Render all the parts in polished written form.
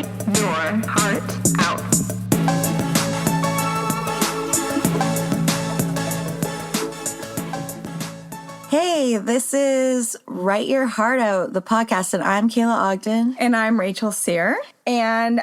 Write your heart out. Hey, this is Write Your Heart Out, the podcast, and I'm Kayla Ogden. And I'm Rachel Sear. And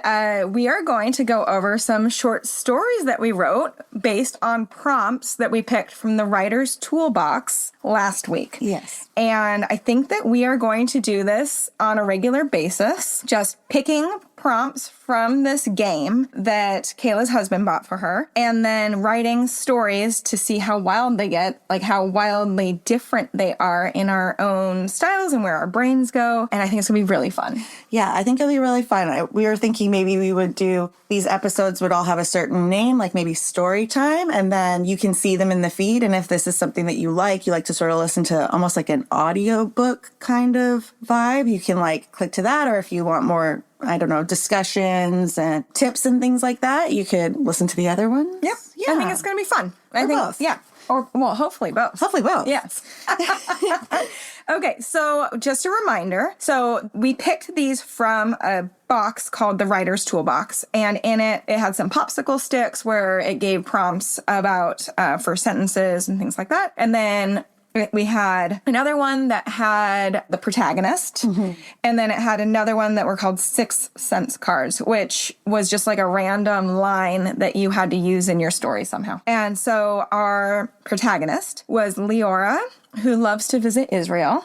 we are going to go over some short stories that we wrote based on prompts that we picked from the Writer's Toolbox last week. Yes. And I think that we are going to do this on a regular basis, just picking prompts from this game that Kayla's husband bought for her, and then writing stories to see how wild they get, like how wildly different they are in our own styles and where our brains go. And I think it's going to be really fun. Yeah, I think it'll be really fun. We were thinking maybe we would do, these episodes would all have a certain name, like maybe Storytime, and then you can see them in the feed. And if this is something that you like to sort of listen to almost like an audiobook kind of vibe, you can like click to that. Or if you want more, I don't know, discussions and tips and things like that, you could listen to the other ones. Yep. Yeah. I think it's going to be fun. Or both. Yeah. Or, well, hopefully both. Hopefully both. Yes. Okay, so just a reminder. So we picked these from a box called the Writer's Toolbox, and in it had some popsicle sticks where it gave prompts about first sentences and things like that. And then we had another one that had the protagonist, and then it had another one that were called 6 sense cards, which was just like a random line that you had to use in your story somehow. And so our protagonist was Leora, who loves to visit Israel.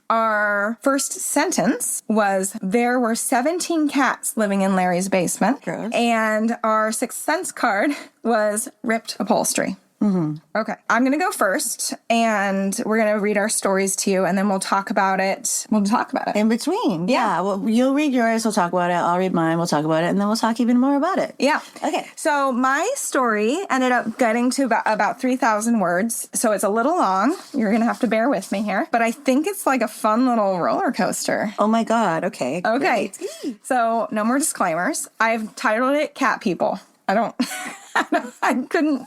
Our first sentence was, there were 17 cats living in Larry's basement. Gross. And our 6th sense card was ripped upholstery. Okay, I'm going to go first, and we're going to read our stories to you, and then we'll talk about it. In between. Yeah. Well, you'll read yours, we'll talk about it. I'll read mine, we'll talk about it, and then we'll talk even more about it. Yeah. Okay. So my story ended up getting to about 3,000 words, so it's a little long. You're going to have to bear with me here. But I think it's like a fun little roller coaster. Oh my God. Okay. Okay. Great. So no more disclaimers. I've titled it Cat People. I couldn't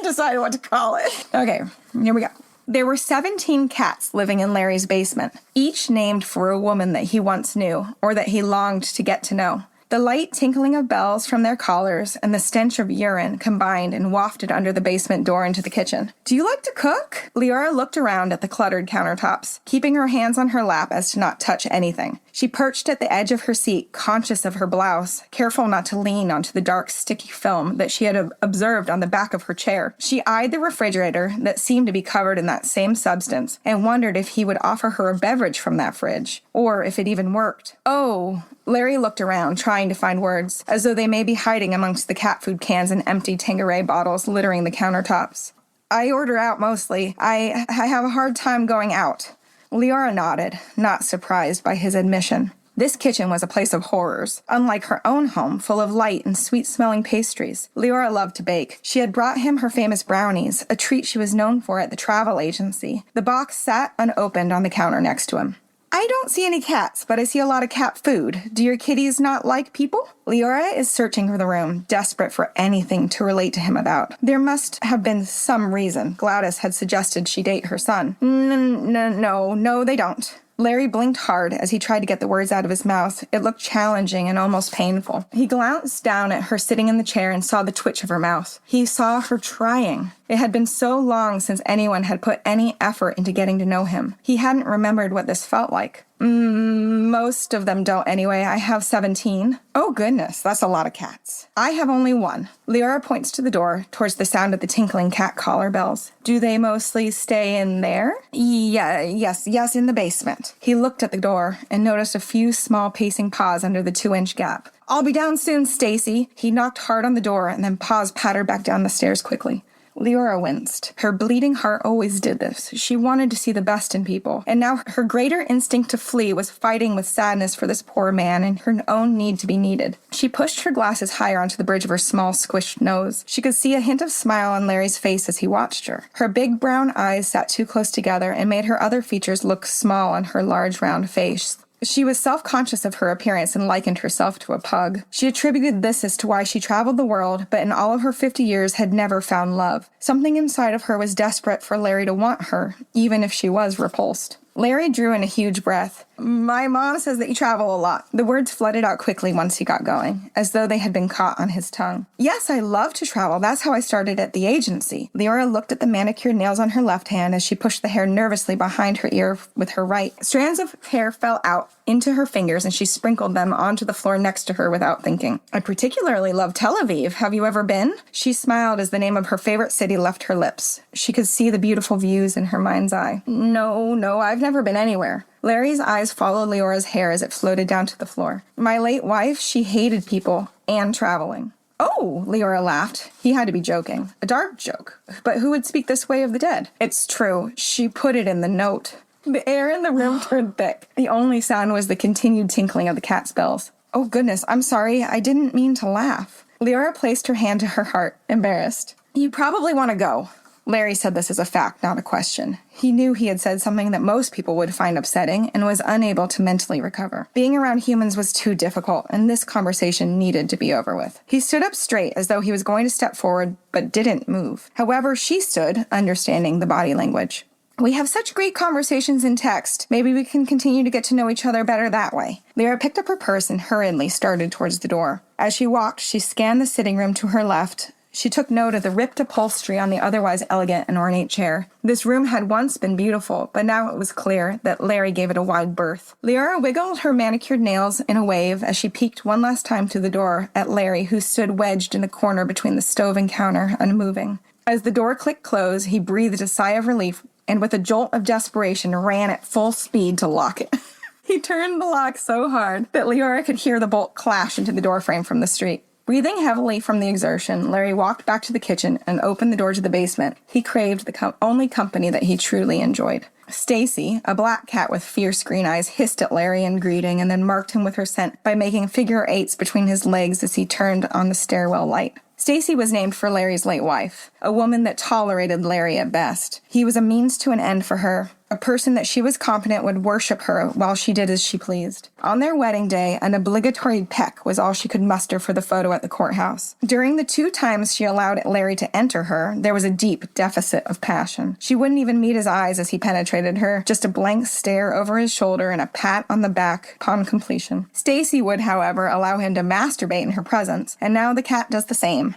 decide what to call it. Okay, here we go. There were 17 cats living in Larry's basement, each named for a woman that he once knew or that he longed to get to know. The light tinkling of bells from their collars and the stench of urine combined and wafted under the basement door into the kitchen. Do you like to cook? Leora looked around at the cluttered countertops, keeping her hands on her lap as to not touch anything. She perched at the edge of her seat, conscious of her blouse, careful not to lean onto the dark, sticky film that she had observed on the back of her chair. She eyed the refrigerator that seemed to be covered in that same substance and wondered if he would offer her a beverage from that fridge, or if it even worked. Oh, Larry looked around, trying to find words, as though they may be hiding amongst the cat food cans and empty Tanqueray bottles littering the countertops. I order out mostly. I have a hard time going out. Leora nodded, not surprised by his admission. This kitchen was a place of horrors, unlike her own home, full of light and sweet-smelling pastries. Leora loved to bake. She had brought him her famous brownies, a treat she was known for at the travel agency. The box sat unopened on the counter next to him. I don't see any cats, but I see a lot of cat food. Do your kitties not like people? Leora is searching for the room, desperate for anything to relate to him about. There must have been some reason Gladys had suggested she date her son. No, they don't. Larry blinked hard as he tried to get the words out of his mouth. It looked challenging and almost painful. He glanced down at her sitting in the chair and saw the twitch of her mouth. He saw her trying. It had been so long since anyone had put any effort into getting to know him. He hadn't remembered what this felt like. Most of them don't anyway. I have 17. Oh goodness, that's a lot of cats. I have only 1. Leora points to the door, towards the sound of the tinkling cat collar bells. Do they mostly stay in there? Yes, in the basement. He looked at the door and noticed a few small pacing paws under the 2-inch gap. I'll be down soon, Stacy. He knocked hard on the door and then paws pattered back down the stairs quickly. Leora winced. Her bleeding heart always did this. She wanted to see the best in people, and now her greater instinct to flee was fighting with sadness for this poor man and her own need to be needed. She pushed her glasses higher onto the bridge of her small, squished nose. She could see a hint of smile on Larry's face as he watched her. Her big brown eyes sat too close together and made her other features look small on her large, round face. She was self-conscious of her appearance and likened herself to a pug. She attributed this as to why she traveled the world, but in all of her 50 years had never found love. Something inside of her was desperate for Larry to want her, even if she was repulsed. Larry drew in a huge breath. My mom says that you travel a lot. The words flooded out quickly once he got going, as though they had been caught on his tongue. Yes, I love to travel. That's how I started at the agency. Leora looked at the manicured nails on her left hand as she pushed the hair nervously behind her ear with her right. Strands of hair fell out into her fingers and she sprinkled them onto the floor next to her without thinking. I particularly love Tel Aviv. Have you ever been? She smiled as the name of her favorite city left her lips. She could see the beautiful views in her mind's eye. No, I've never been anywhere. Larry's eyes followed Leora's hair as it floated down to the floor. My late wife, she hated people and traveling. Oh, Leora laughed. He had to be joking. A dark joke. But who would speak this way of the dead? It's true. She put it in the note. The air in the room turned thick. The only sound was the continued tinkling of the cat's bells. Oh, goodness, I'm sorry. I didn't mean to laugh. Leora placed her hand to her heart, embarrassed. You probably want to go. Larry said this as a fact, not a question. He knew he had said something that most people would find upsetting and was unable to mentally recover. Being around humans was too difficult, and this conversation needed to be over with. He stood up straight as though he was going to step forward, but didn't move. However, she stood, understanding the body language. We have such great conversations in text. Maybe we can continue to get to know each other better that way. Lyra picked up her purse and hurriedly started towards the door. As she walked, she scanned the sitting room to her left. She took note of the ripped upholstery on the otherwise elegant and ornate chair. This room had once been beautiful, but now it was clear that Larry gave it a wide berth. Lyra wiggled her manicured nails in a wave as she peeked one last time through the door at Larry, who stood wedged in the corner between the stove and counter, unmoving. As the door clicked close, he breathed a sigh of relief and with a jolt of desperation ran at full speed to lock it. He turned the lock so hard that Leora could hear the bolt clash into the doorframe from the street. Breathing heavily from the exertion, Larry walked back to the kitchen and opened the door to the basement. He craved the only company that he truly enjoyed. Stacy, a black cat with fierce green eyes, hissed at Larry in greeting and then marked him with her scent by making figure eights between his legs as he turned on the stairwell light. Stacy was named for Larry's late wife, a woman that tolerated Larry at best. He was a means to an end for her, a person that she was confident would worship her while she did as she pleased. On their wedding day, an obligatory peck was all she could muster for the photo at the courthouse. During the 2 times she allowed Larry to enter her, there was a deep deficit of passion. She wouldn't even meet his eyes as he penetrated her, just a blank stare over his shoulder and a pat on the back upon completion. Stacy would, however, allow him to masturbate in her presence, and now the cat does the same.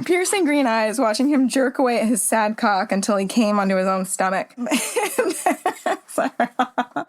Piercing green eyes, watching him jerk away at his sad cock until he came onto his own stomach.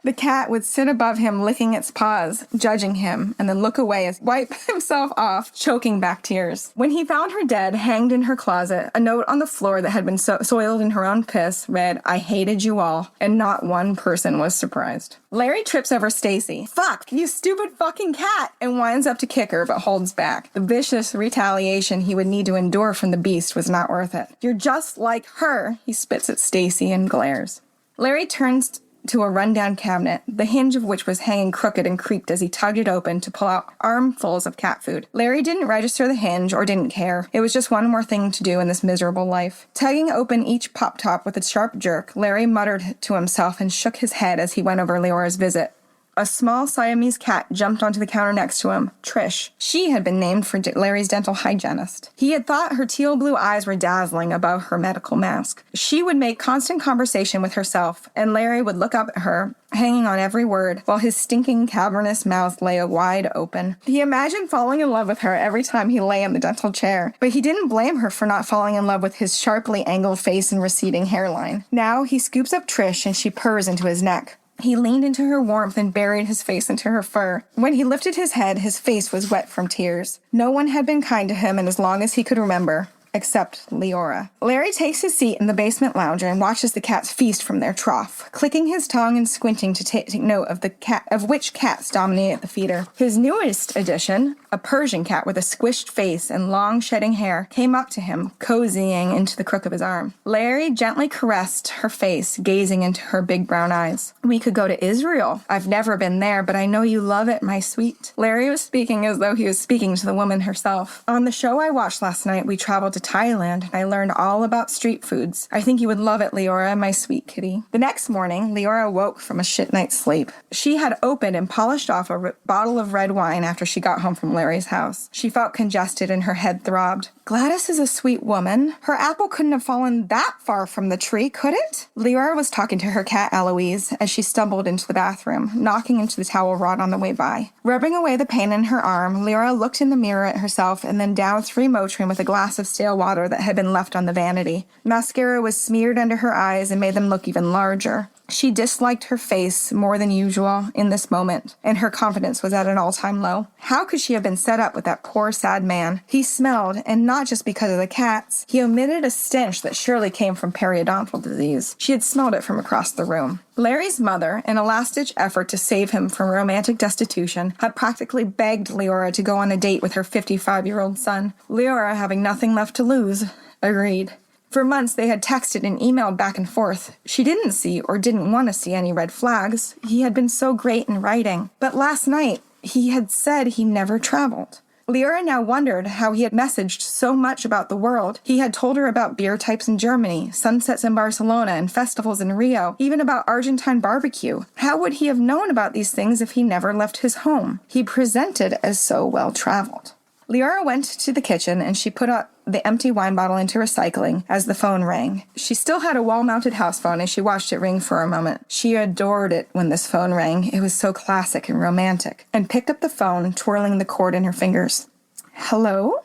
The cat would sit above him, licking its paws, judging him, and then look away as wipe himself off, choking back tears. When he found her dead, hanged in her closet, a note on the floor that had been soiled in her own piss read, "I hated you all," and not one person was surprised. Larry trips over Stacy. "Fuck, you stupid fucking cat!" and winds up to kick her, but holds back. The vicious retaliation he would need to endure from the beast was not worth it. "You're just like her," he spits at Stacy and glares. Larry turns to a rundown cabinet, the hinge of which was hanging crooked and creaked as he tugged it open to pull out armfuls of cat food. Larry didn't register the hinge or didn't care. It was just one more thing to do in this miserable life. Tugging open each pop-top with a sharp jerk, Larry muttered to himself and shook his head as he went over Leora's visit. A small Siamese cat jumped onto the counter next to him, Trish. She had been named for Larry's dental hygienist. He had thought her teal blue eyes were dazzling above her medical mask. She would make constant conversation with herself, and Larry would look up at her, hanging on every word, while his stinking, cavernous mouth lay wide open. He imagined falling in love with her every time he lay in the dental chair, but he didn't blame her for not falling in love with his sharply angled face and receding hairline. Now he scoops up Trish and she purrs into his neck. He leaned into her warmth and buried his face into her fur. When he lifted his head, his face was wet from tears. No one had been kind to him in as long as he could remember, except Leora. Larry takes his seat in the basement lounger and watches the cats feast from their trough, clicking his tongue and squinting to take note of which cats dominate the feeder. His newest addition, a Persian cat with a squished face and long shedding hair, came up to him, cozying into the crook of his arm. Larry gently caressed her face, gazing into her big brown eyes. "We could go to Israel. I've never been there, but I know you love it, my sweet." Larry was speaking as though he was speaking to the woman herself. "On the show I watched last night, we traveled to Thailand, and I learned all about street foods. I think you would love it, Leora, my sweet kitty. The next morning, Leora woke from a shit night's sleep. She had opened and polished off a bottle of red wine after she got home from Larry's house. She felt congested and her head throbbed. Gladys is a sweet woman. Her apple couldn't have fallen that far from the tree, could it? Leora was talking to her cat Eloise as she stumbled into the bathroom, knocking into the towel rod on the way by. Rubbing away the pain in her arm, Leora looked in the mirror at herself and then downed 3 Motrin with a glass of stale water that had been left on the vanity. Mascara was smeared under her eyes and made them look even larger. She disliked her face more than usual in this moment, and her confidence was at an all-time low. How could she have been set up with that poor, sad man? He smelled, and not just because of the cats. He emitted a stench that surely came from periodontal disease. She had smelled it from across the room. Larry's mother, in a last-ditch effort to save him from romantic destitution, had practically begged Leora to go on a date with her 55-year-old son. Leora, having nothing left to lose, agreed. For months, they had texted and emailed back and forth. She didn't see or didn't want to see any red flags. He had been so great in writing. But last night, he had said he never traveled. Leora now wondered how he had messaged so much about the world. He had told her about beer types in Germany, sunsets in Barcelona, and festivals in Rio, even about Argentine barbecue. How would he have known about these things if he never left his home? He presented as so well-traveled. Leora went to the kitchen and she put out the empty wine bottle into recycling as the phone rang. She still had a wall-mounted house phone and she watched it ring for a moment. She adored it when this phone rang. It was so classic and romantic. And picked up the phone, twirling the cord in her fingers. Hello?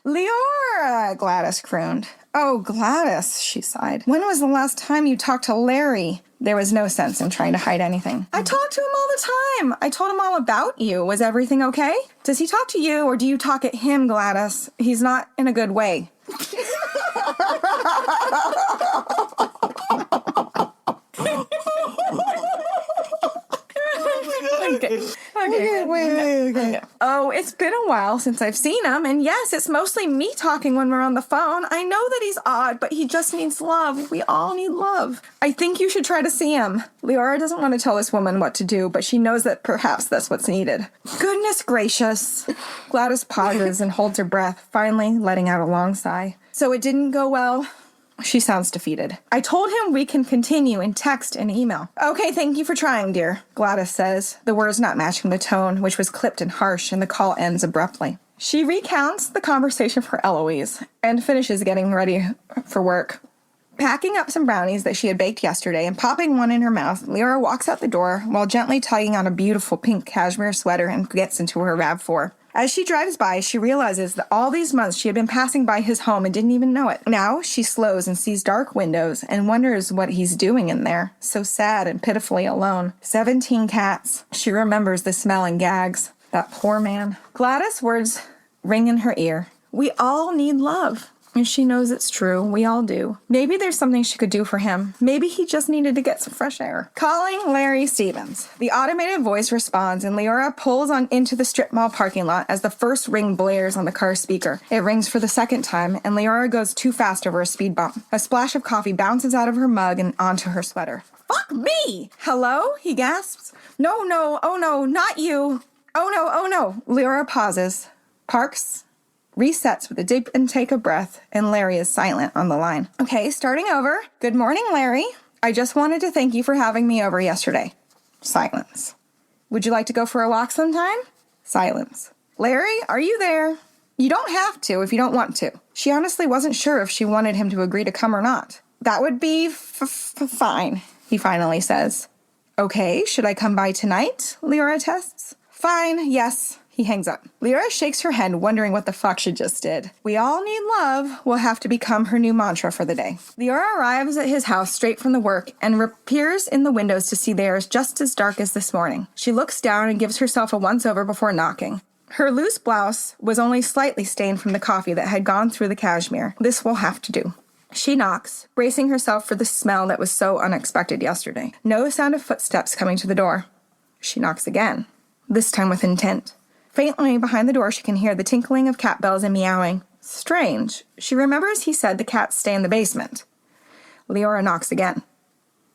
Leora, Gladys crooned. Oh, Gladys, she sighed. When was the last time you talked to Larry? There was no sense in trying to hide anything. I talk to him all the time. I told him all about you. Was everything okay? Does he talk to you or do you talk at him, Gladys? He's not in a good way. Okay. Oh, it's been a while since I've seen him, and yes, it's mostly me talking when we're on the phone. I know that he's odd, but he just needs love. We all need love. I think you should try to see him. Leora doesn't want to tell this woman what to do, but she knows that perhaps that's what's needed. Goodness gracious. Gladys pauses and holds her breath, finally letting out a long sigh. So it didn't go well? She sounds defeated. I told him we can continue in text and email. Okay, thank you for trying, dear, Gladys says, the words not matching the tone, which was clipped and harsh, and the call ends abruptly. She recounts the conversation for Eloise and finishes getting ready for work. Packing up some brownies that she had baked yesterday and popping one in her mouth, Leora walks out the door while gently tugging on a beautiful pink cashmere sweater and gets into her RAV4. As she drives by, she realizes that all these months she had been passing by his home and didn't even know it. Now she slows and sees dark windows and wonders what he's doing in there, so sad and pitifully alone. 17 cats. She remembers the smell and gags. That poor man. Gladys' words ring in her ear. We all need love. And she knows it's true. We all do. Maybe there's something she could do for him. Maybe he just needed to get some fresh air. Calling Larry Stevens. The automated voice responds, and Leora pulls on into the strip mall parking lot as the first ring blares on the car speaker. It rings for the second time, and Leora goes too fast over a speed bump. A splash of coffee bounces out of her mug and onto her sweater. Fuck me! Hello? He gasps. No, oh no, not you. Oh no. Leora pauses, parks, resets with a deep intake of breath, and Larry is silent on the line. Okay, starting over. Good morning, Larry. I just wanted to thank you for having me over yesterday. Silence. Would you like to go for a walk sometime? Silence. Larry, are you there? You don't have to if you don't want to. She honestly wasn't sure if she wanted him to agree to come or not. That would be fine, he finally says. Okay, should I come by tonight? Leora tests. Fine, yes. He hangs up. Leora shakes her head, wondering what the fuck she just did. We all need love will have to become her new mantra for the day. Leora arrives at his house straight from the work and peers in the windows to see they are just as dark as this morning. She looks down and gives herself a once-over before knocking. Her loose blouse was only slightly stained from the coffee that had gone through the cashmere. This will have to do. She knocks, bracing herself for the smell that was so unexpected yesterday. No sound of footsteps coming to the door. She knocks again, this time with intent. Faintly behind the door, she can hear the tinkling of cat bells and meowing. Strange. She remembers he said the cats stay in the basement. Leora knocks again.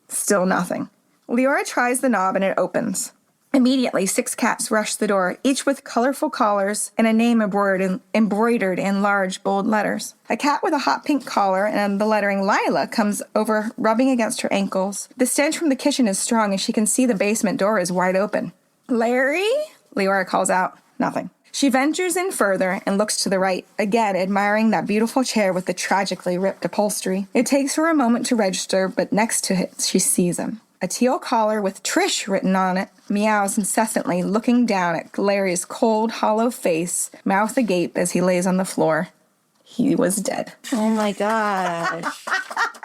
Still nothing. Leora tries the knob and it opens. Immediately, 6 cats rushed the door, each with colorful collars and a name embroidered in large, bold letters. A cat with a hot pink collar and the lettering Lila comes over, rubbing against her ankles. The stench from the kitchen is strong, and she can see the basement door is wide open. Larry? Leora calls out. Nothing. She ventures in further and looks to the right, again admiring that beautiful chair with the tragically ripped upholstery. It takes her a moment to register, but next to it, she sees him. A teal collar with Trish written on it meows incessantly, looking down at Larry's cold, hollow face, mouth agape as he lays on the floor. He was dead. Oh my gosh.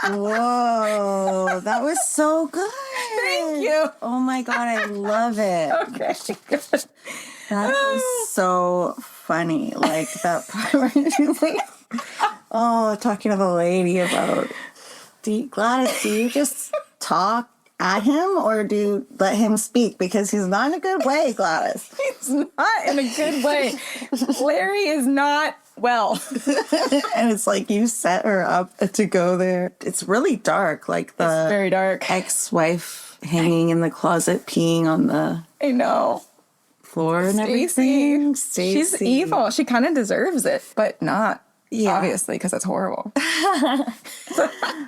Whoa, that was so good. Thank you. Oh my God, I love it. Okay, good. That was so funny. Like that part where she's like, oh, talking to the lady about, Gladys, do you just talk at him or do you let him speak? Because he's not in a good way, Gladys. He's not in a good way. Larry is not well. And it's like you set her up to go there. It's really dark, like the It's very dark. ex-wife hanging in the closet peeing on the I know. floor and everything. Stacey. She's evil. She kind of deserves it, but not. Yeah. Obviously, because it's horrible.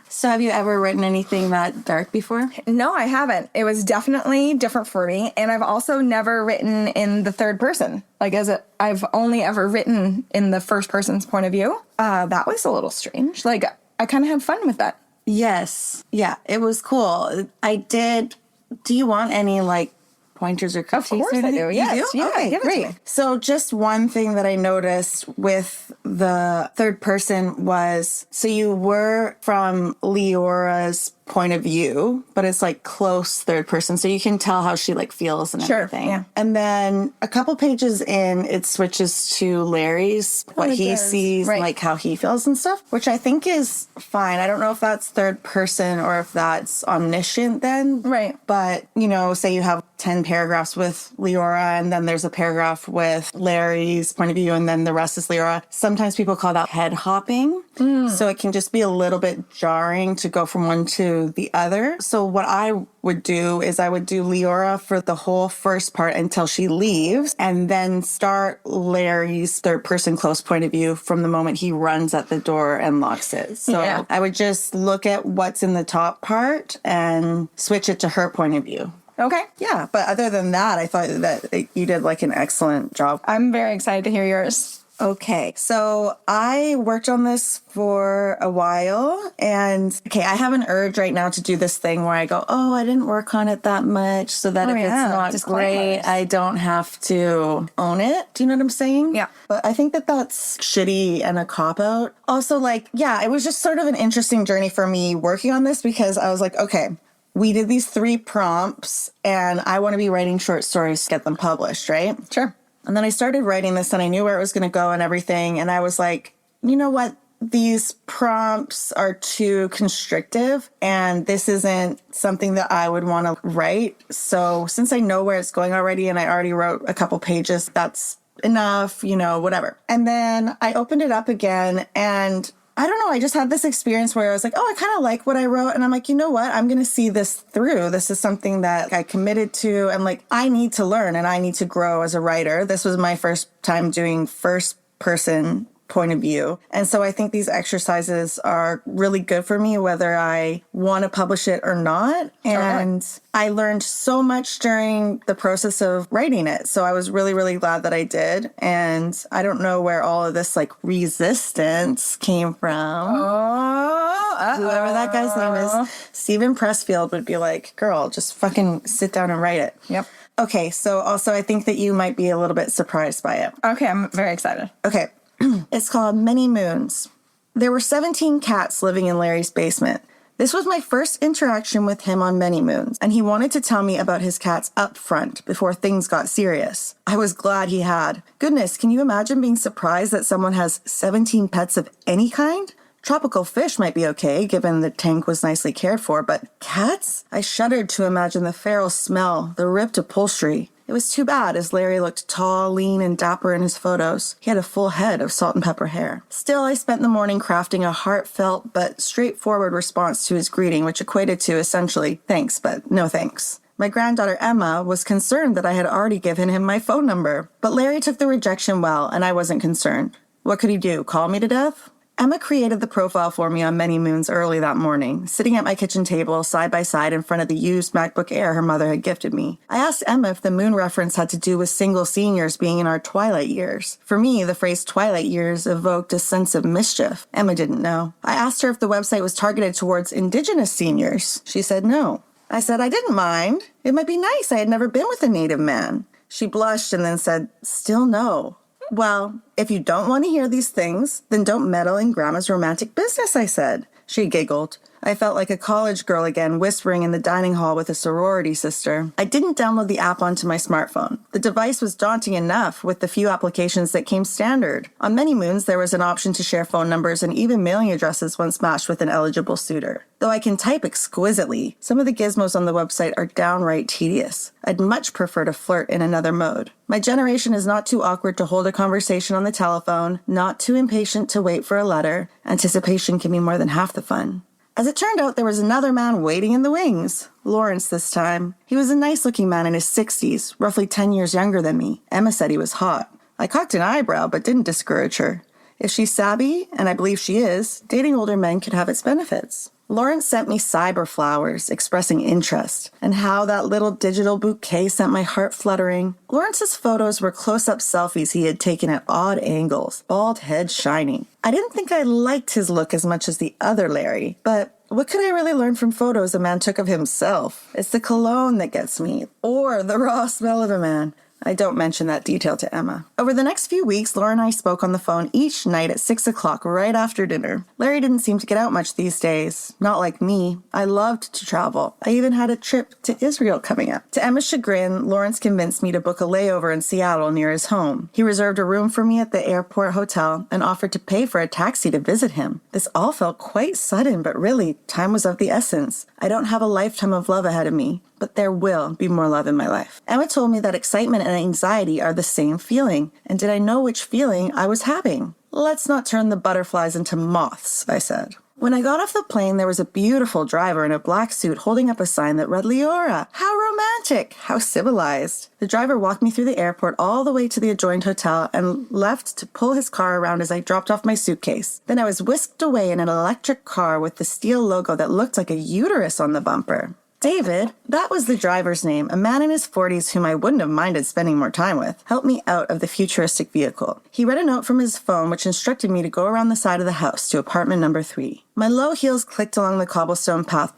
So have you ever written anything that dark before? No, I haven't. It was definitely different for me. And I've also never written in the third person. Like, I've only ever written in the first person's point of view. That was a little strange. Like, I kind of had fun with that. Yes. Yeah, it was cool. I did. Do you want any, like, pointers or critiques? Of course I do. Yes. You do? Yeah, okay, give it to great. me. So just one thing that I noticed with the third person was, so you were from Leora's point of view, but it's like close third person, so you can tell how she like feels and Sure, everything. yeah. And then a couple pages in, it switches to Larry's, what it he does. sees, Right. like how he feels and stuff, which I think is fine. I don't know if that's third person or if that's omniscient then. Right. But, you know, say you have 10 paragraphs with Leora and then there's a paragraph with Larry's point of view and then the rest is Leora. Sometimes people call that head hopping. So it can just be a little bit jarring to go from one to the other. So what I would do is I would do Leora for the whole first part until she leaves and then start Larry's third person close point of view from the moment he runs at the door and locks it. So Yeah. I would just look at what's in the top part and switch it to her point of view. Okay. Yeah, but other than that, I thought that you did like an excellent job. I'm very excited to hear yours. Okay, so I worked on this for a while, and I have an urge right now to do this thing where I go, oh, I didn't work on it that much, so that if it's not great, Disclaimers. I don't have to own it. Do you know what I'm saying? Yeah. But I think that that's shitty and a cop-out. Also, like, yeah, it was just sort of an interesting journey for me working on this because I was like, okay, we did these 3 prompts, and I want to be writing short stories to get them published, right? Sure. And then I started writing this and I knew where it was going to go and everything. And I was like, you know what? These prompts are too constrictive and this isn't something that I would want to write. So since I know where it's going already and I already wrote a couple pages, that's enough, you know, whatever. And then I opened it up again and I don't know, I just had this experience where I was like, oh, I kind of like what I wrote. And I'm like, you know what? I'm going to see this through. This is something that I committed to. And like, I need to learn and I need to grow as a writer. This was my first time doing first person point of view. And so I think these exercises are really good for me, whether I want to publish it or not. And I learned so much during the process of writing it. So I was really, really glad that I did. And I don't know where all of this like resistance came from. Whoever that guy's name is, Stephen Pressfield would be like, girl, just fucking sit down and write it. Yep. Okay. So also I think that you might be a little bit surprised by it. Okay, I'm very excited. Okay. It's called Many Moons. There were 17 cats living in Larry's basement. This was my first interaction with him on Many Moons, and he wanted to tell me about his cats up front before things got serious. I was glad he had. Goodness, can you imagine being surprised that someone has 17 pets of any kind? Tropical fish might be okay, given the tank was nicely cared for, but cats? I shuddered to imagine the feral smell, the ripped upholstery. It was too bad, as Larry looked tall, lean, and dapper in his photos. He had a full head of salt and pepper hair. Still, I spent the morning crafting a heartfelt but straightforward response to his greeting, which equated to essentially, thanks, but no thanks. My granddaughter Emma was concerned that I had already given him my phone number. But Larry took the rejection well, and I wasn't concerned. What could he do, call me to death? Emma created the profile for me on many moons early that morning, sitting at my kitchen table side by side in front of the used MacBook Air her mother had gifted me. I asked Emma if the moon reference had to do with single seniors being in our twilight years. For me, the phrase twilight years evoked a sense of mischief. Emma didn't know. I asked her if the website was targeted towards Indigenous seniors. She said no. I said I didn't mind. It might be nice. I had never been with a Native man. She blushed and then said, still no. Well, if you don't want to hear these things, then don't meddle in Grandma's romantic business, I said. She giggled. I felt like a college girl again, whispering in the dining hall with a sorority sister. I didn't download the app onto my smartphone. The device was daunting enough with the few applications that came standard. On many moons, there was an option to share phone numbers and even mailing addresses once matched with an eligible suitor. Though I can type exquisitely, some of the gizmos on the website are downright tedious. I'd much prefer to flirt in another mode. My generation is not too awkward to hold a conversation on the telephone, not too impatient to wait for a letter. Anticipation can be more than half the fun. As it turned out, there was another man waiting in the wings. Lawrence this time. He was a nice-looking man in his 60s, roughly 10 years younger than me. Emma said he was hot. I cocked an eyebrow, but didn't discourage her. If she's savvy, and I believe she is, dating older men could have its benefits. Lawrence sent me cyber flowers, expressing interest, and how that little digital bouquet sent my heart fluttering. Lawrence's photos were close-up selfies he had taken at odd angles, bald head shining. I didn't think I liked his look as much as the other Larry, but what could I really learn from photos a man took of himself? It's the cologne that gets me, or the raw smell of a man. I don't mention that detail to Emma. Over the next few weeks, Laura and I spoke on the phone each night at 6 o'clock right after dinner. Larry didn't seem to get out much these days. Not like me. I loved to travel. I even had a trip to Israel coming up. To Emma's chagrin, Lawrence convinced me to book a layover in Seattle near his home. He reserved a room for me at the airport hotel and offered to pay for a taxi to visit him. This all felt quite sudden, but really, time was of the essence. I don't have a lifetime of love ahead of me, but there will be more love in my life. Emma told me that excitement and anxiety are the same feeling, and did I know which feeling I was having? Let's not turn the butterflies into moths, I said. When I got off the plane, there was a beautiful driver in a black suit holding up a sign that read Leora. How romantic! How civilized! The driver walked me through the airport all the way to the adjoined hotel and left to pull his car around as I dropped off my suitcase. Then I was whisked away in an electric car with the steel logo that looked like a uterus on the bumper. David, that was the driver's name, a man in his 40s whom I wouldn't have minded spending more time with, helped me out of the futuristic vehicle. He read a note from his phone which instructed me to go around the side of the house to apartment number 3. My low heels clicked along the cobblestone path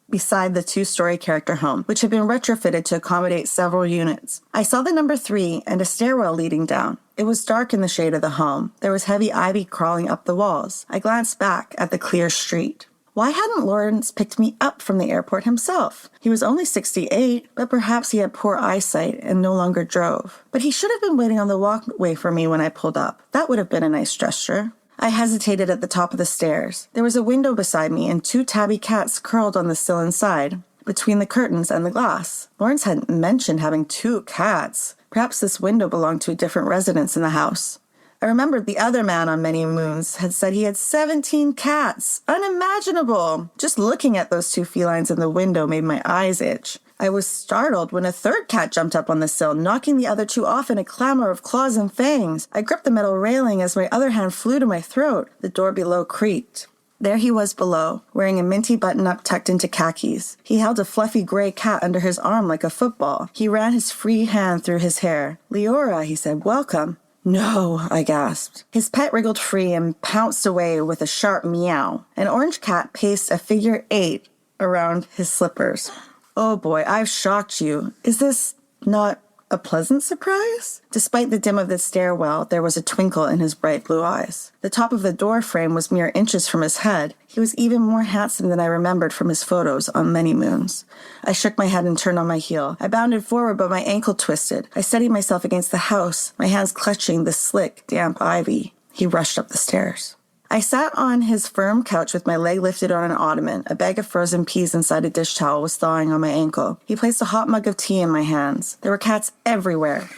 beside the 2-story character home, which had been retrofitted to accommodate several units. I saw the number 3 and a stairwell leading down. It was dark in the shade of the home. There was heavy ivy crawling up the walls. I glanced back at the clear street. Why hadn't Lawrence picked me up from the airport himself? He was only 68, but perhaps he had poor eyesight and no longer drove. But he should have been waiting on the walkway for me when I pulled up. That would have been a nice gesture. I hesitated at the top of the stairs. There was a window beside me and 2 tabby cats curled on the sill inside, between the curtains and the glass. Lawrence hadn't mentioned having 2 cats. Perhaps this window belonged to a different residence in the house. I remembered the other man on many moons had said he had 17 cats. Unimaginable! Just looking at those 2 felines in the window made my eyes itch. I was startled when a 3rd cat jumped up on the sill, knocking the other 2 off in a clamor of claws and fangs. I gripped the metal railing as my other hand flew to my throat. The door below creaked. There he was below, wearing a minty button-up tucked into khakis. He held a fluffy gray cat under his arm like a football. He ran his free hand through his hair. Leora, he said, welcome. No, I gasped. His pet wriggled free and pounced away with a sharp meow. An orange cat paced a figure 8 around his slippers. Oh boy, I've shocked you. Is this not a pleasant surprise? Despite the dim of the stairwell, there was a twinkle in his bright blue eyes. The top of the door frame was mere inches from his head. He was even more handsome than I remembered from his photos on many moons. I shook my head and turned on my heel. I bounded forward, but my ankle twisted. I steadied myself against the house, my hands clutching the slick, damp ivy. He rushed up the stairs. I sat on his firm couch with my leg lifted on an ottoman. A bag of frozen peas inside a dish towel was thawing on my ankle. He placed a hot mug of tea in my hands. There were cats everywhere.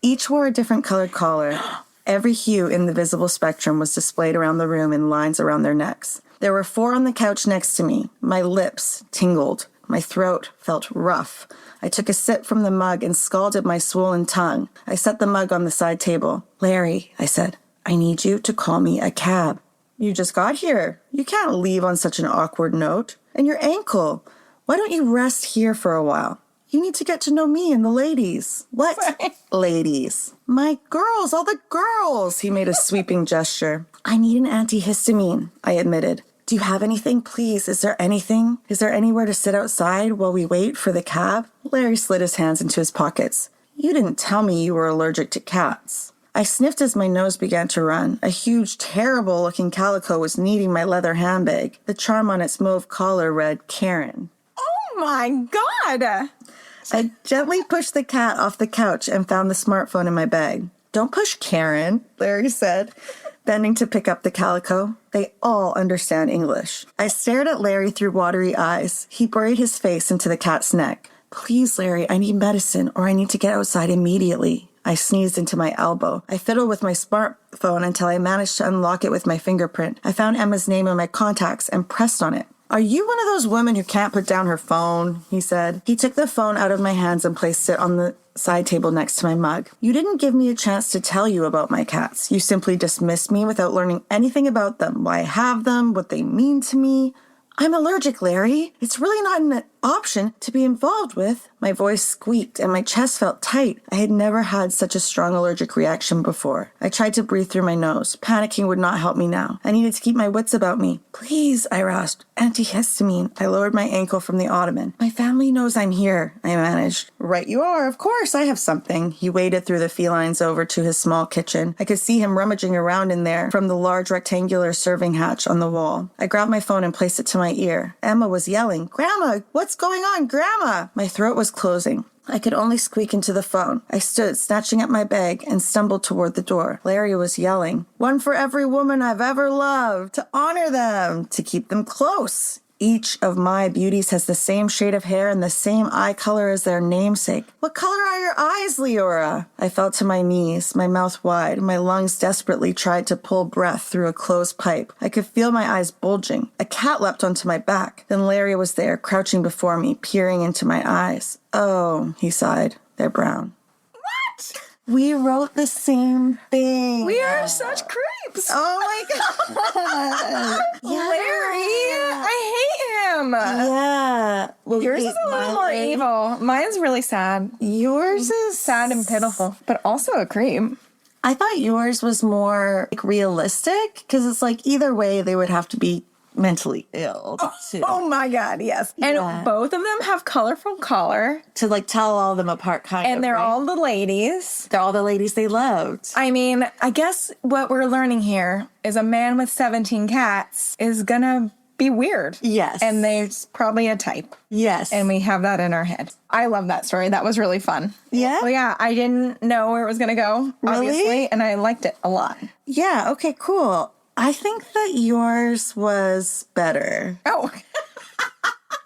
Each wore a different colored collar. Every hue in the visible spectrum was displayed around the room in lines around their necks. There were 4 on the couch next to me. My lips tingled. My throat felt rough. I took a sip from the mug and scalded my swollen tongue. I set the mug on the side table. Larry, I said, I need you to call me a cab. You just got here. You can't leave on such an awkward note. And your ankle. Why don't you rest here for a while? You need to get to know me and the ladies. What? Ladies. My girls, all the girls. He made a sweeping gesture. I need an antihistamine, I admitted. Do you have anything, please? Is there anything? Is there anywhere to sit outside while we wait for the cab? Larry slid his hands into his pockets. You didn't tell me you were allergic to cats. I sniffed as my nose began to run. A huge, terrible-looking calico was kneading my leather handbag. The charm on its mauve collar read, Karen. Oh my God! I gently pushed the cat off the couch and found the smartphone in my bag. Don't push Karen, Larry said, bending to pick up the calico. They all understand English. I stared at Larry through watery eyes. He buried his face into the cat's neck. Please, Larry, I need medicine or I need to get outside immediately. I sneezed into my elbow. I fiddled with my smartphone until I managed to unlock it with my fingerprint. I found Emma's name in my contacts and pressed on it. Are you one of those women who can't put down her phone? He said. He took the phone out of my hands and placed it on the side table next to my mug. You didn't give me a chance to tell you about my cats. You simply dismissed me without learning anything about them, why I have them, what they mean to me. I'm allergic, Larry. It's really not an option to be involved with. My voice squeaked and my chest felt tight. I had never had such a strong allergic reaction before. I tried to breathe through my nose. Panicking would not help me now. I needed to keep my wits about me. Please, I rasped. Antihistamine. I lowered my ankle from the ottoman. My family knows I'm here, I managed. Right you are. Of course, I have something. He waded through the felines over to his small kitchen. I could see him rummaging around in there from the large rectangular serving hatch on the wall. I grabbed my phone and placed it to my ear. Emma was yelling, Grandma, what's going on, Grandma? My throat was closing. I could only squeak into the phone. I stood, snatching at my bag, and stumbled toward the door. Larry was yelling, one for every woman I've ever loved, to honor them, to keep them close. Each of my beauties has the same shade of hair and the same eye color as their namesake. What color are your eyes, Leora? I fell to my knees, my mouth wide. My lungs desperately tried to pull breath through a closed pipe. I could feel my eyes bulging. A cat leapt onto my back. Then Larry was there, crouching before me, peering into my eyes. Oh, he sighed. They're brown. What? We wrote the same thing. We are such creeps. Oh my God. Yeah. Larry, I hate him. Yeah. Well, Yours is a little more evil. Mine's really sad. Yours is Sad and pitiful, but also a creep. I thought yours was more like realistic because it's like either way they would have to be mentally ill too. Oh my God, yes. Yeah. And both of them have colorful collar. To like tell all of them apart kind of. And they're right? all the ladies. They're all the ladies they loved. I mean, I guess what we're learning here is a man with 17 cats is gonna be weird. Yes. And there's probably a type. Yes. And we have that in our head. I love that story. That was really fun. Yeah? Well, yeah, I didn't know where it was gonna go, Really? obviously, and I liked it a lot. Yeah, okay, cool. I think that yours was better. Oh.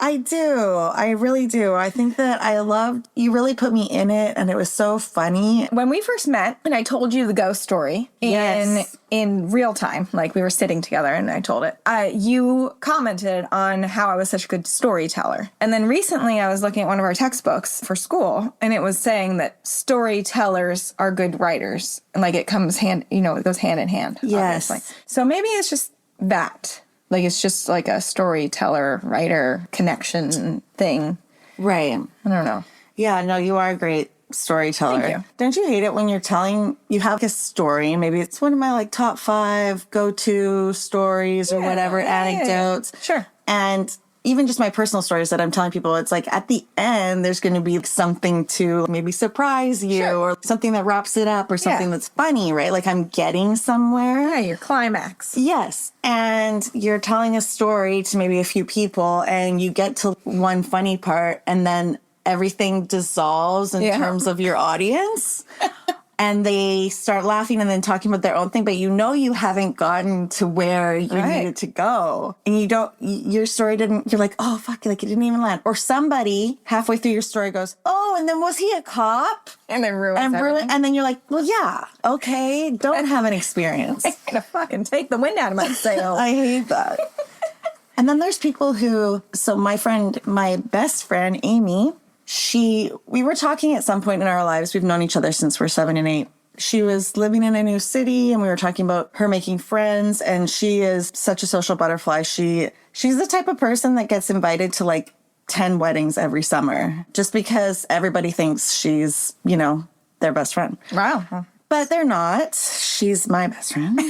I do. I really do. I think that I loved, you really put me in it and it was so funny. When we first met and I told you the ghost story Yes. in real time, like we were sitting together and I told it, you commented on how I was such a good storyteller. And then recently I was looking at one of our textbooks for school and it was saying that storytellers are good writers. And like it comes it goes hand in hand. Yes. Obviously. So maybe it's just that. Like it's just like a storyteller, writer connection thing. Right. I don't know. Yeah, no, you are a great storyteller. Thank you. Don't you hate it when you have a story, and maybe it's one of my like top 5 go-to stories or whatever, anecdotes. Sure. And even just my personal stories that I'm telling people, it's like at the end, there's going to be something to maybe surprise you or something that wraps it up or something that's funny, right? Like I'm getting somewhere. Yeah, your climax. Yes. And you're telling a story to maybe a few people and you get to one funny part and then everything dissolves in terms of your audience. And they start laughing and then talking about their own thing, but you haven't gotten to where you needed to go. And your story didn't, you're like, oh, fuck, like it didn't even land. Or somebody halfway through your story goes, oh, and then was he a cop? And then ruins everything. And then you're like, well, yeah, okay, don't have an experience. I'm gonna fucking take the wind out of my sails. I hate that. And then there's people who, so my best friend, Amy, we were talking at some point in our lives. We've known each other since we're 7 and 8. She was living in a new city and we were talking about her making friends, and she is such a social butterfly. She's the type of person that gets invited to like 10 weddings every summer just because everybody thinks she's, their best friend. Wow. But they're not. She's my best friend.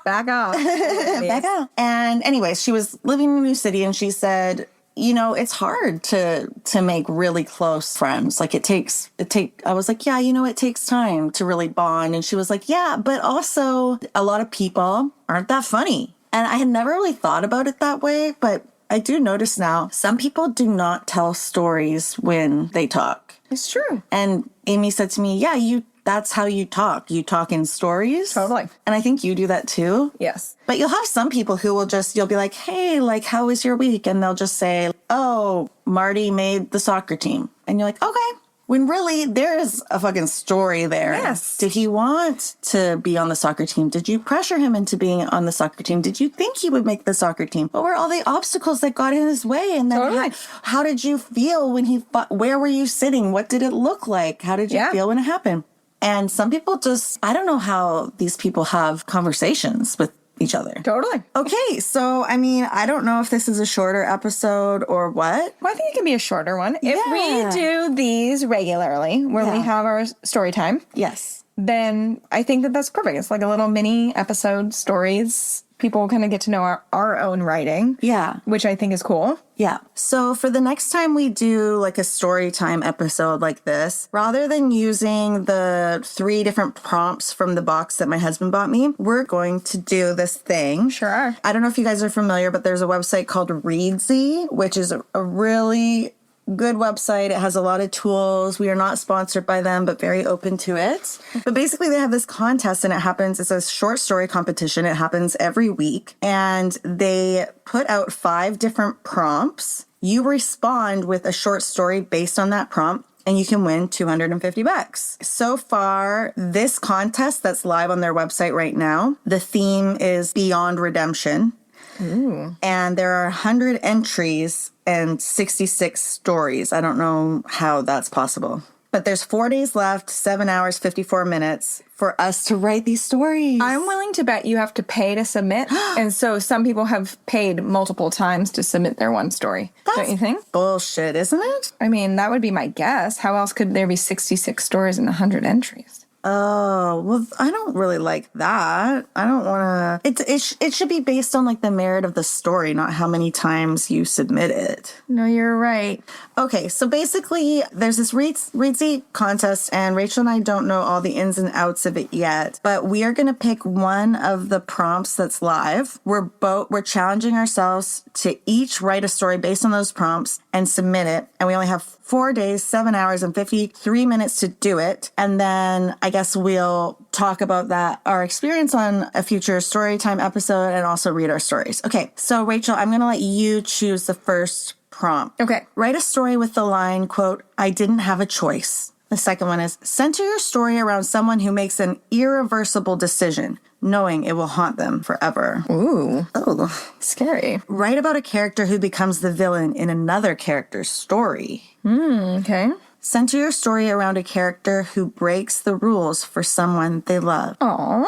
Back off. Back off. And anyways, she was living in a new city and she said, it's hard to make really close friends. Like I was like, yeah, it takes time to really bond. And she was like, yeah, but also a lot of people aren't that funny. And I had never really thought about it that way, but I do notice now some people do not tell stories when they talk. It's true. And Amy said to me, yeah, that's how you talk. You talk in stories. Totally. And I think you do that too. Yes. But you'll have some people who you'll be like, hey, like, how was your week? And they'll just say, oh, Marty made the soccer team. And you're like, okay. When really there is a fucking story there. Yes. Did he want to be on the soccer team? Did you pressure him into being on the soccer team? Did you think he would make the soccer team? What were all the obstacles that got in his way? And then Totally. how did you feel when he fought? Where were you sitting? What did it look like? How did you feel when it happened? And some people I don't know how these people have conversations with each other. Totally. Okay, so, I don't know if this is a shorter episode or what. Well, I think it can be a shorter one. If Yeah. we do these regularly, where we have our story time, Yes. then I think that's perfect. It's like a little mini episode stories. People kind of get to know our own writing. Yeah. Which I think is cool. Yeah. So for the next time we do like a story time episode like this, rather than using the 3 different prompts from the box that my husband bought me, we're going to do this thing. Sure. I don't know if you guys are familiar, but there's a website called Readsy, which is a really good website. It has a lot of tools. We are not sponsored by them, but very open to it. But basically they have this contest and it's a short story competition. It happens every week and they put out 5 different prompts. You respond with a short story based on that prompt and you can win $250. So far, this contest that's live on their website right now, the theme is Beyond Redemption. Ooh. And there are 100 entries and 66 stories. I don't know how that's possible. But there's 4 days left, 7 hours, 54 minutes for us to write these stories. I'm willing to bet you have to pay to submit. And so some people have paid multiple times to submit their one story. Don't you think? Bullshit, isn't it? That would be my guess. How else could there be 66 stories and 100 entries? Oh, well, I don't really like that. I don't want to... It should be based on, like, the merit of the story, not how many times you submit it. No, you're right. Okay, so basically, there's this Readsy contest, and Rachel and I don't know all the ins and outs of it yet, but we are going to pick one of the prompts that's live. We're challenging ourselves to each write a story based on those prompts and submit it, and we only have 4 days, 7 hours, and 53 minutes to do it. And then I guess we'll talk about our experience on a future Storytime episode and also read our stories. Okay, so Rachel, I'm going to let you choose the first prompt. Okay. Write a story with the line, quote, I didn't have a choice. The second one is, center your story around someone who makes an irreversible decision, knowing it will haunt them forever. Ooh. Oh, scary. Write about a character who becomes the villain in another character's story. Okay. Center your story around a character who breaks the rules for someone they love. Aww.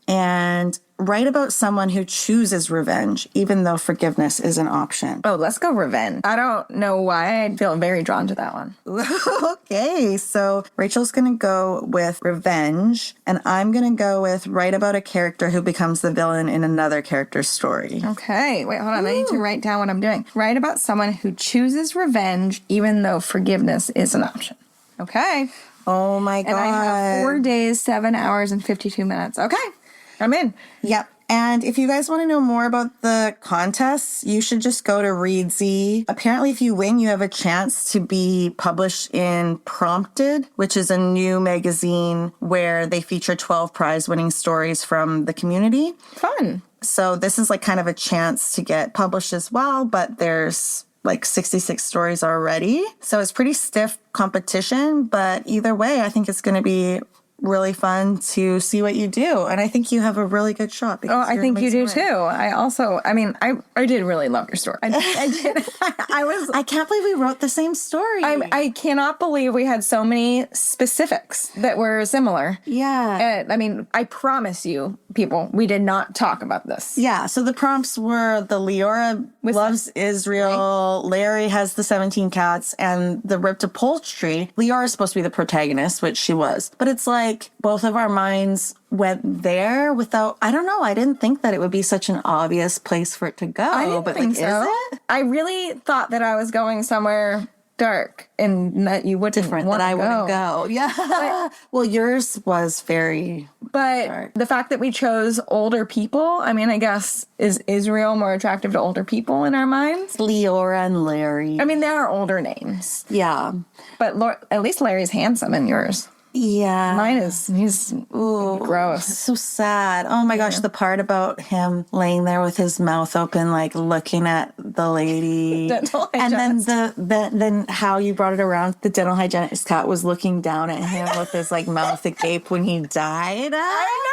And write about someone who chooses revenge, even though forgiveness is an option. Oh, let's go revenge. I don't know why. I feel very drawn to that one. Okay, so Rachel's going to go with revenge, and I'm going to go with write about a character who becomes the villain in another character's story. Okay, wait, hold on. I need to write down what I'm doing. Write about someone who chooses revenge, even though forgiveness is an option. Okay. Oh my God. And I have 4 days, 7 hours, and 52 minutes. Okay. I'm in. Yep. And if you guys want to know more about the contests, you should just go to Readsy. Apparently, if you win, you have a chance to be published in Prompted, which is a new magazine where they feature 12 prize-winning stories from the community. Fun. So this is like kind of a chance to get published as well, but there's like 66 stories already. So it's pretty stiff competition, but either way, I think it's going to be really fun to see what you do. And I think you have a really good shot. Oh, I think you do too. I did really love your story. I did. I can't believe we wrote the same story. I cannot believe we had so many specifics that were similar. Yeah. I promise you, people, we did not talk about this. Yeah. So the prompts were the Leora loves Israel, Larry has the 17 cats, and the ripped upholstery. Leora is supposed to be the protagonist, which she was. But it's like both of our minds went there without, I don't know, I didn't think that it would be such an obvious place for it to go. I didn't think so. Is it? I really thought that I was going somewhere dark and that you wouldn't Different, want that I to wouldn't go. Yeah. Well, yours was very dark. The fact that we chose older people, I guess, is Israel more attractive to older people in our minds? Leora and Larry. They are older names. Yeah. But at least Larry's handsome in yours. Yeah. Mine is, he's gross. So sad. Oh my gosh, the part about him laying there with his mouth open, like looking at the lady. Dental and hygienist. then how you brought it around, the dental hygienist cat was looking down at him with his like mouth agape when he died. I know.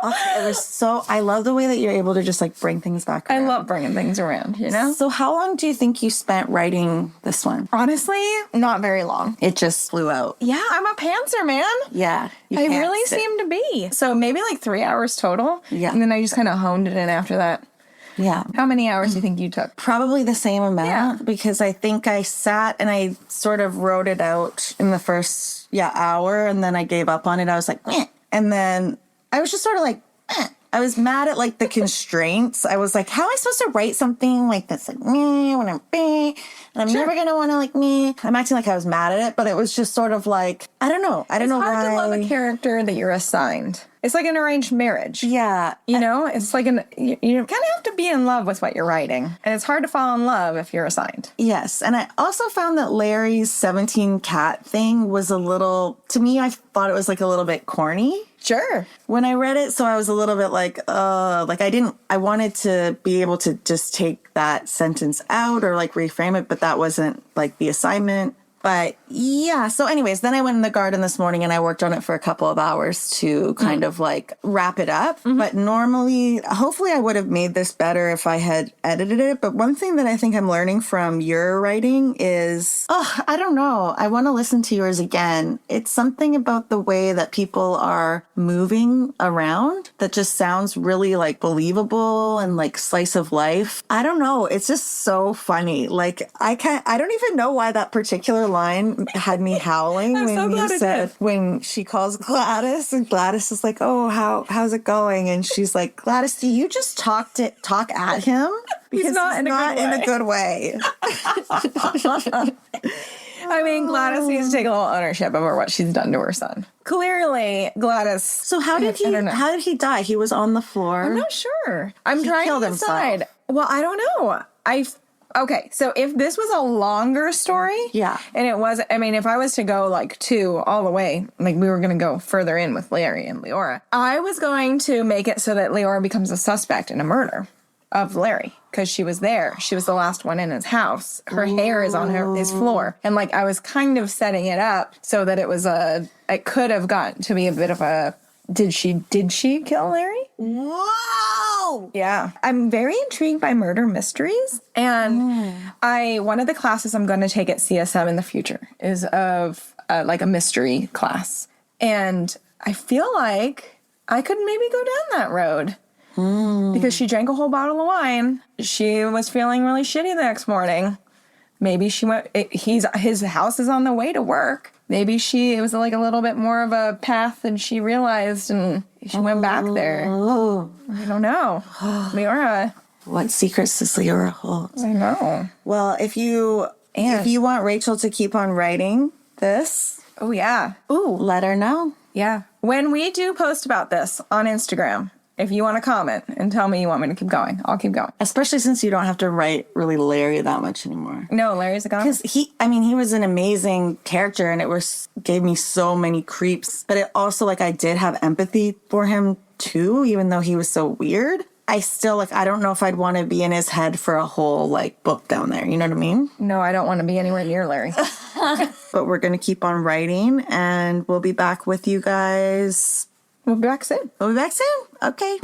Oh, it was so, I love the way that you're able to just like bring things back around. I love bringing things around, you know? So how long do you think you spent writing this one? Honestly, not very long. It just flew out. Yeah, I'm a pantser, man. Yeah. I really seem to be. So maybe like 3 hours total. Yeah. And then I just kind of honed it in after that. Yeah. How many hours do you think you took? Probably the same amount because I think I sat and I sort of wrote it out in the first hour and then I gave up on it. I was like, meh. And then I was just sort of like, meh. I was mad at like the constraints. I was like, how am I supposed to write something like this? Like me when I'm big and I'm never gonna want to like me. I'm acting like I was mad at it, but it was just sort of like, I don't know. I don't know why. It's hard to love a character that you're assigned. It's like an arranged marriage. Yeah. You know, it's like you kind of have to be in love with what you're writing. And it's hard to fall in love if you're assigned. Yes. And I also found that Larry's 17 cat thing was a little, to me, I thought it was like a little bit corny. Sure. When I read it, so I was a little bit like I wanted to be able to just take that sentence out or like reframe it, but that wasn't like the assignment. But yeah, so anyways, then I went in the garden this morning and I worked on it for a couple of hours to kind of like wrap it up. Mm-hmm. But normally, hopefully I would have made this better if I had edited it. But one thing that I think I'm learning from your writing is, I don't know. I want to listen to yours again. It's something about the way that people are moving around that just sounds really like believable and like slice of life. I don't know. It's just so funny. Like I don't even know why that particular line had me howling when she calls Gladys and Gladys is like, oh, how's it going? And she's like, Gladys, do you just talk at him? Because he's not in a good way. Gladys needs to take a little ownership over what she's done to her son. Clearly, Gladys. So how did he die? He was on the floor. I'm not sure. I'm trying to decide. Well, I don't know. Okay, so if this was a longer story, and it was, if I was to go like 2 all the way, like we were going to go further in with Larry and Leora, I was going to make it so that Leora becomes a suspect in a murder of Larry because she was there. She was the last one in his house. Her hair is on his floor. And like I was kind of setting it up so that it could have gotten to be a bit of a, did she kill Larry? Whoa! Yeah. I'm very intrigued by murder mysteries. And one of the classes I'm going to take at CSM in the future is of like a mystery class. And I feel like I could maybe go down that road. Because she drank a whole bottle of wine. She was feeling really shitty the next morning. Maybe she went, his house is on the way to work. Maybe it was like a little bit more of a path than she realized and she went back there. I don't know. Leora. What secrets does Leora hold? I know. Well, if you want Rachel to keep on writing this. Oh, yeah. Ooh. Let her know. Yeah. When we do post about this on Instagram, if you want to comment and tell me you want me to keep going, I'll keep going. Especially since you don't have to write really Larry that much anymore. No, Larry's a guy. Because he was an amazing character and gave me so many creeps. But it also, like, I did have empathy for him too, even though he was so weird. I still, like, I don't know if I'd want to be in his head for a whole, like, book down there. You know what I mean? No, I don't want to be anywhere near Larry. But we're going to keep on writing, and we'll be back with you guys. We'll be back soon. We'll be back soon. Okay.